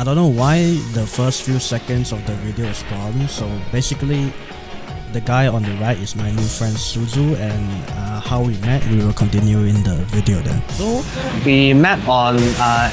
I don't know why the first few seconds of the video is gone. So basically, the guy on the right is my new friend Suzu, and how we met, we will continue in the video then. So we met on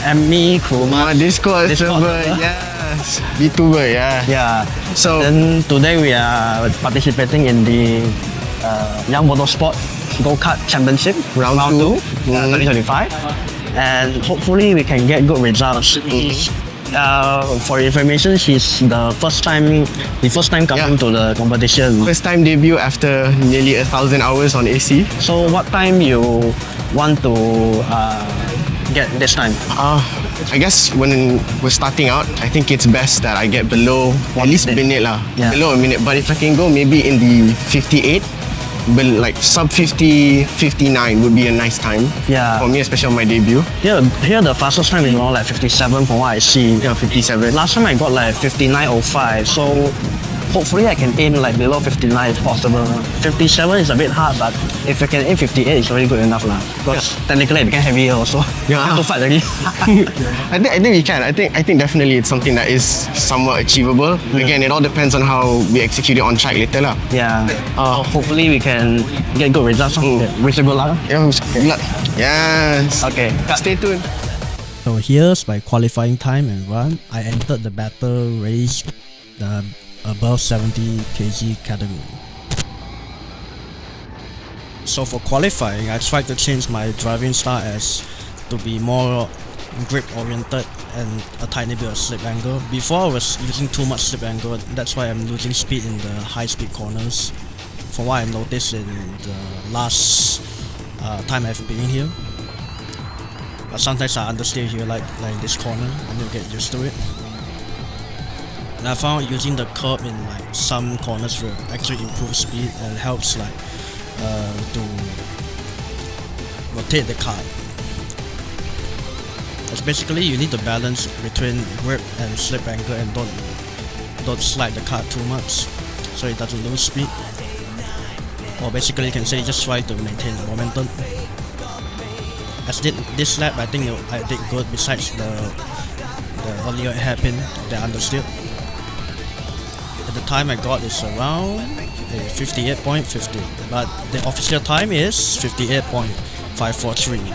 Emi Kuruma Discord server, yes, VTuber, yeah. Yeah. So Then today we are participating in the Young Motorsport Go-Kart Championship Round 2, 2025, and hopefully we can get good results. For information, she's the first time coming to the competition. first time debut after nearly 1,000 hours on AC. So what time you want to get this time? I guess when we're starting out, I think it's best that I get below at least a minute lah. Yeah. Below a minute. But if I can go maybe in the 58, but like sub 50, 59 would be a nice time. Yeah. For me, especially on my debut. Here the fastest time is around like 57 from what I see. Yeah, 57. Last time I got like 59.05, so hopefully I can aim like below 59 if possible. 57 is a bit hard, but if I can aim 58, it's already good enough lah. Because technically I became heavier also. Yeah. I have to fight already. I think we can. I think definitely it's something that is somewhat achievable. Again, it all depends on how we execute it on track later lah. Yeah. Hopefully we can get good results. Wish you good luck. Yeah, good luck. Yes. Okay. Stay tuned. So here's my qualifying time and run. I entered the battle race, the above 70 kg category. So for qualifying, I tried to change my driving style as to be more grip oriented and a tiny bit of slip angle. Before I was using too much slip angle, that's why I'm losing speed in the high speed corners. From what I noticed in the last time I've been here. But sometimes I understeer here like in this corner, and you'll get used to it. And I found using the curb in like some corners will actually improve speed and helps like to rotate the car. It's basically you need to balance between grip and slip angle, and don't slide the car too much so it doesn't lose speed. Or basically you can say just try to maintain momentum. As this lap, I think I did good besides the earlier hairpin, the Understeer. At the time I got is around 58.50, but the official time is 58.543.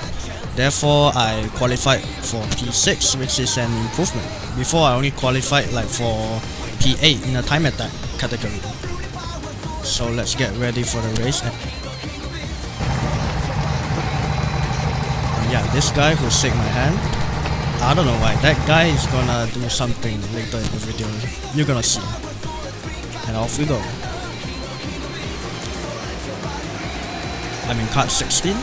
Therefore, I qualified for P6, which is an improvement. Before, I only qualified like for P8 in a time attack category. So let's get ready for the race. And yeah, this guy who shook my hand, I don't know why. That guy is gonna do something later in the video. You're gonna see. And off we go. I'm in kart 16.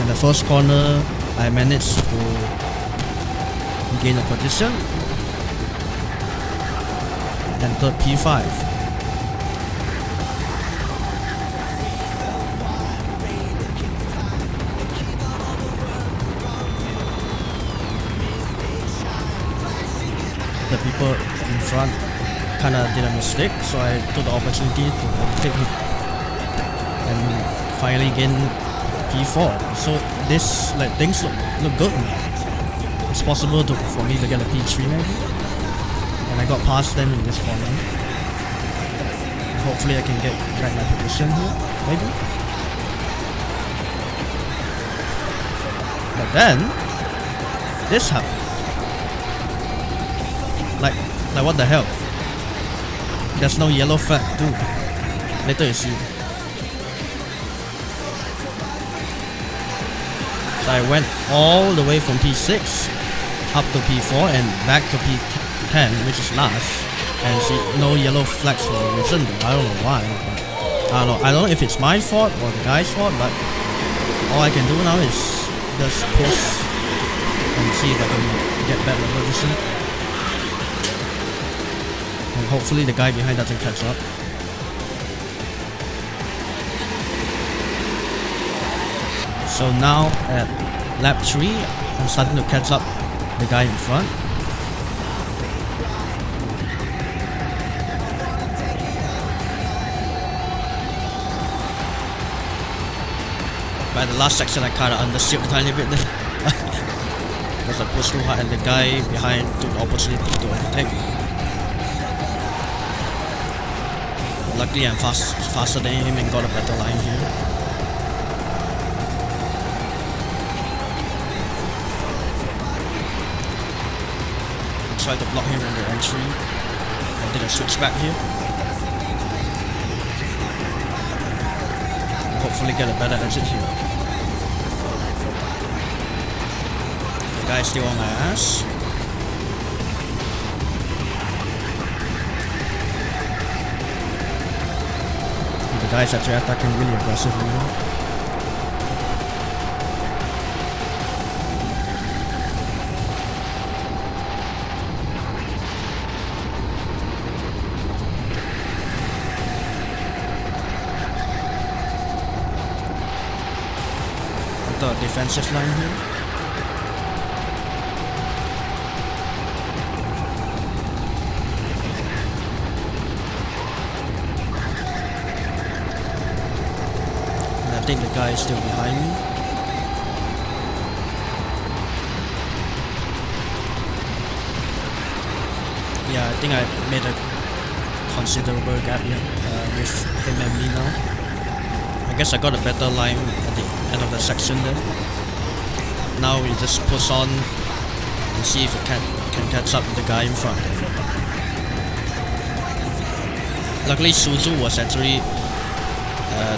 In the first corner, I managed to gain a position. Entered P5. The people in front kinda did a mistake, so I took the opportunity to overtake him and finally gain P4. So this like things look good now. It's possible for me to get a P3 maybe, and I got past them in this corner. Hopefully I can get back my position here, maybe. But then this happened. Like what the hell? There's no yellow flag too. Later you see. So I went all the way from P6 up to P4 and back to P10, which is last. And see, no yellow flags for a reason. I don't know why. But I don't know if it's my fault or the guy's fault. But all I can do now is just push and see if I can get back my position. And hopefully the guy behind doesn't catch up. So now at lap 3, I'm starting to catch up the guy in front. By the last section I kinda understeered a tiny bit there. because I pushed too hard and the guy behind took the opportunity to overtake me. Luckily I'm faster than him and got a better line here. Tried to block him on the entry. I did a switch back here. Hopefully get a better exit here. The guy's still on my ass. The guy's actually attacking really aggressively now. The defensive line here. And I think the guy is still behind me. Yeah, I think I made a considerable gap here with him and me now. I guess I got a better line at the end of the section there. Now we just push on and see if we can catch up with the guy in front. Luckily Suzu was actually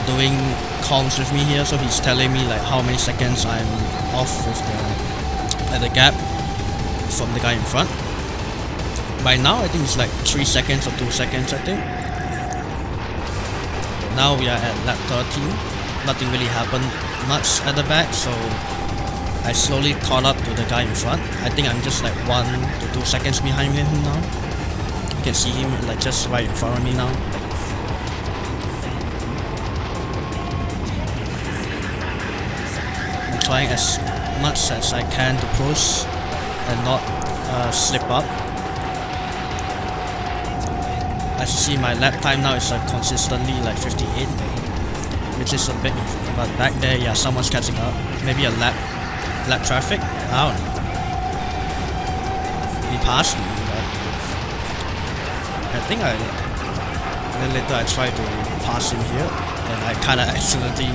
doing comms with me here, so he's telling me like how many seconds I'm off with the gap from the guy in front. By now I think it's like 3 seconds or 2 seconds I think. Now we are at lap 13. Nothing really happened much at the back, so I slowly caught up to the guy in front. I think I'm just like 1 to 2 seconds behind him now. You can see him like just right in front of me now. I'm trying as much as I can to push and not slip up. As you see, my lap time now is like consistently like 58, which is a bit, but back there, yeah, someone's catching up. Maybe a lap traffic. I don't know. He passed me, but I think then later I tried to pass him here, and I kind of accidentally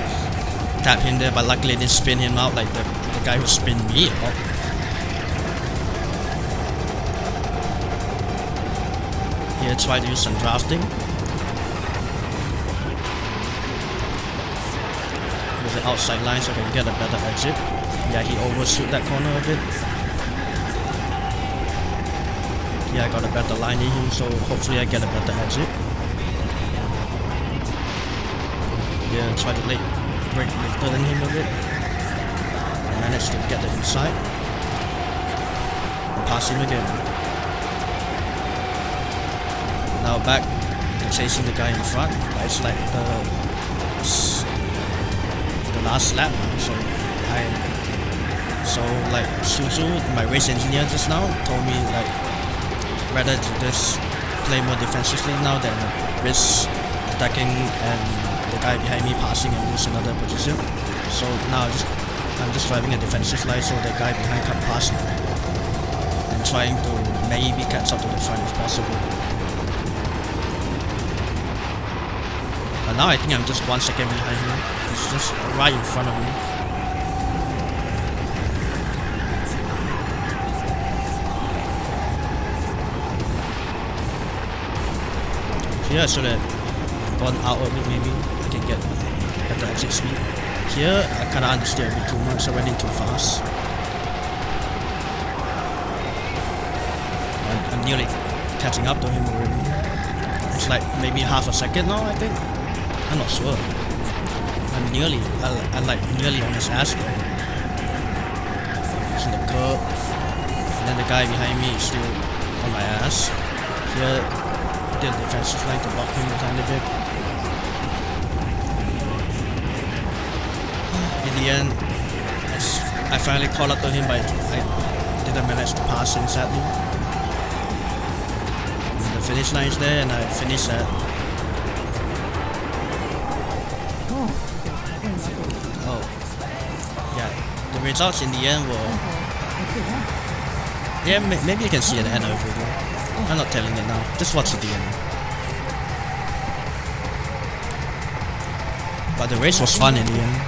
tapped him there, but luckily I didn't spin him out like the guy who spun me out. Here, try to use some drafting. With the outside line so I can get a better exit. Yeah, he overshoot that corner a bit. Yeah, I got a better line in him, so hopefully I get a better exit. Yeah, try to break later than him a bit. I managed to get the inside. And pass him again. Now back to chasing the guy in front, but it's like the last lap now, so like Suzu, my race engineer just now, told me like rather to just play more defensively now than risk attacking and the guy behind me passing and lose another position. So now I'm just driving a defensive line so the guy behind can pass me and trying to maybe catch up to the front if possible. But now I think I'm just 1 second behind him. He's just right in front of me. Here I should have gone out of it maybe. I can get better exit speed. Here I kinda understeer a bit too much, I went in too fast. I'm nearly catching up to him already. It's like maybe half a second now I think. I'm not sure. I'm nearly on his ass now. It's in the curb. And then the guy behind me is still on my ass. Here, did a defensive line to block him a tiny bit. In the end, I finally caught up to him, but I didn't manage to pass him sadly. And the finish line is there, and I finished at the results in the end were Yeah, maybe you can see at the end of the video. I'm not telling it now. Just watch at the end. But the race was fun in the end.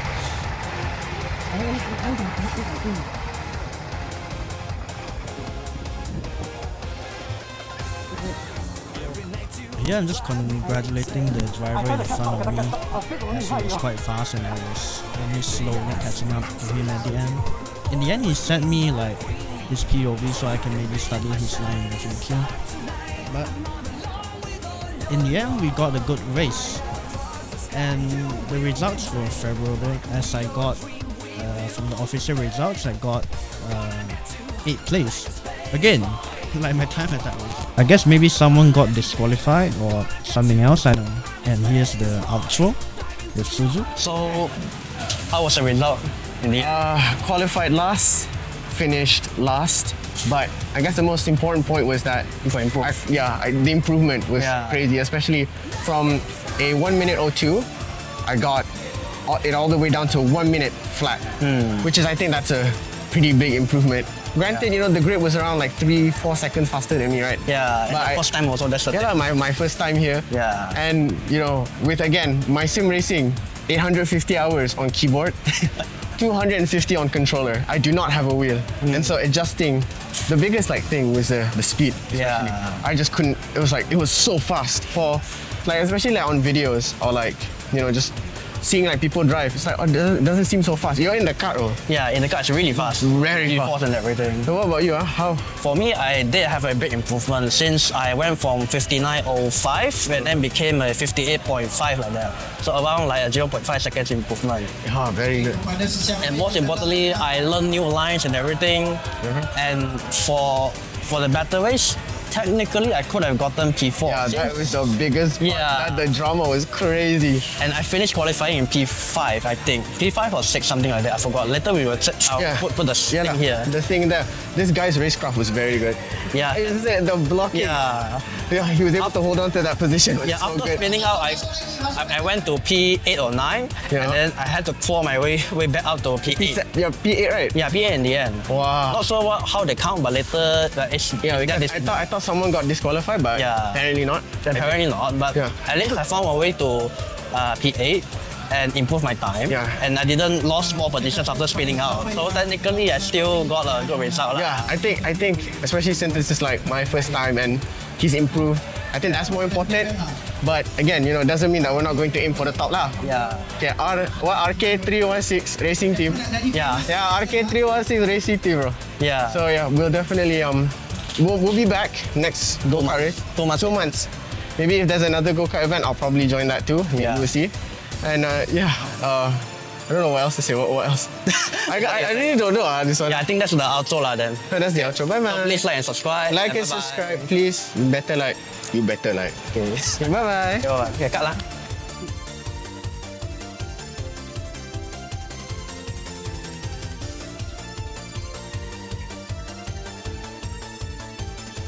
Yeah, I'm just congratulating the driver in front of me, as he was quite fast and I was only slowly catching up to him at the end. In the end, he sent me like his POV so I can maybe study his line in the future. But in the end, we got a good race, and the results were favorable as I got from the official results, I got 8th place. Again, like my time at that race. I guess maybe someone got disqualified or something else, I don't know. And here's the outro with Suzu. So, how was the result in the Qualified last, finished last. But I guess the most important point was that the improvement was crazy, especially from a 1 minute 02, I got it all the way down to 1 minute flat, which is, I think that's a pretty big improvement. Granted, you know, the grid was around like 3-4 seconds faster than me, right? Yeah, but first time also, that's the thing. My first time here. Yeah. And, you know, with again, my sim racing, 850 hours on keyboard, 250 on controller. I do not have a wheel. And so adjusting, the biggest like thing was the speed. Especially. Yeah. I just couldn't, it was so fast for, like, especially like on videos or like, you know, just seeing like people drive, it's like, oh, it doesn't seem so fast. You're in the car, oh. Yeah, in the car it's really fast. Very fast. Fast and everything. So what about you? How? For me, I did have a big improvement since I went from 59.05 and then became a 58.5 like that. So around like a 0.5 seconds improvement. Yeah, very good. And most importantly, I learned new lines and everything. And for the battle race, technically I could have gotten P4. Yeah, that was the biggest part. Yeah. The drama was crazy. And I finished qualifying in P5, I think. P5 or 6, something like that, I forgot. Later we will put the thing here. The thing there, this guy's racecraft was very good. Yeah. The blocking. Yeah. Yeah, he was able to hold on to that position. It was so after good. spinning out, I went to P8 or 9, and then I had to claw my way back up to P8. Yeah, P8, right? Yeah, P8 in the end. Wow. Not sure how they count, but later I thought someone got disqualified, but apparently not. Apparently not, but at least I found my way to P8 and improve my time. Yeah. And I didn't lost more positions after spinning out. So technically, I still got a good result. Yeah, I think, especially since this is like my first time and he's improved, I think that's more important. But again, you know, it doesn't mean that we're not going to aim for the top lah. Yeah. Okay, RK316 racing team. Yeah. Yeah, RK316 racing team, bro. Yeah. So yeah, we'll definitely we'll be back next go-kart race. 2 months. 2 months. Maybe if there's another go-kart event, I'll probably join that too. Yeah. We'll see. And I don't know what else to say. What else? I really don't know this one. Yeah, I think that's the outro lah then. That's the outro. Bye bye. Please like and subscribe. Like and subscribe, please. You better like. Okay. Bye bye. Okay, cut lah.